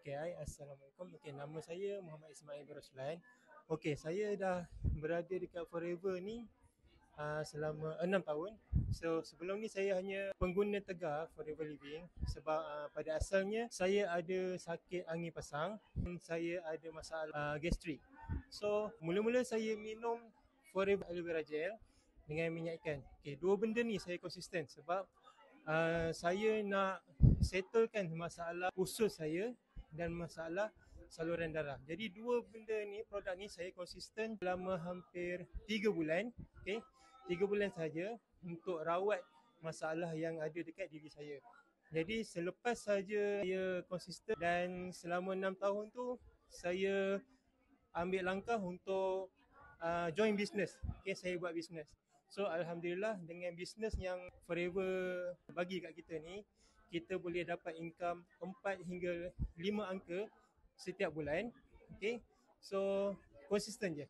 Assalamualaikum. Nama saya Muhammad Ismail bin Roslan. Saya dah berada dekat Forever ni selama 6 tahun. So sebelum ni saya hanya pengguna Tegar Forever Living sebab pada asalnya saya ada sakit angin pasang dan saya ada masalah gastrik. So mula-mula saya minum Forever Aloe Vera Gel dengan minyak ikan. Dua benda ni saya konsisten sebab saya nak settlekan masalah usus saya dan masalah saluran darah. Jadi dua benda ni, produk ni saya konsisten selama hampir 3 bulan. 3 bulan saja untuk rawat masalah yang ada dekat diri saya. Jadi selepas saja saya konsisten dan selama 6 tahun tu saya ambil langkah untuk join business. Saya buat business. So alhamdulillah dengan bisnes yang Forever bagi kat kita ni, kita boleh dapat income 4 hingga 5 angka setiap bulan. So konsisten je.